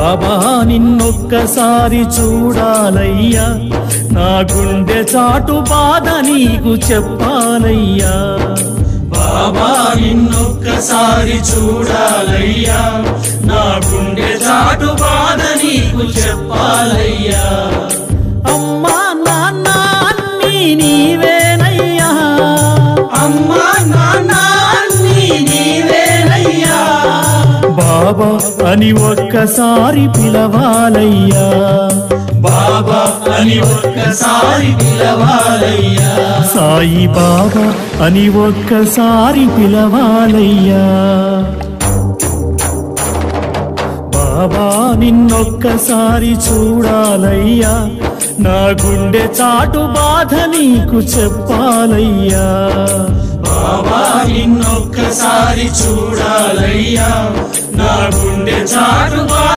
బాబా నిన్నొక్కసారి చూడాలయ్యా, నా గుండె చాటు బాధ నీకు చెప్పాలయ్యా. బాబా నిన్నొక్కసారి చూడాలయ్యా, నా గుండె చాటు బాధ నీకు చెప్పాలయ్యా. అమ్మా నాన్న అన్నీ నీవేనయ్యా, అమ్మా నాన్న అన్నీ నీవేనయ్యా. బాబా అని ఒక్కసారి పిలవాలయ్యా, బాబా అని ఒక్కసారి పిలవాలయ్యా. సాయి బాబా అని ఒక్కసారి పిలవాలయ్యా. బాబా నిన్నొక్కసారి చూడాలయ్యా, నా గుండె చాటు బాధ నీకు చెప్పాలయ్యా. బాబా నిన్నొక్కసారి చూడాలయ్యా, నా గుండె చాటు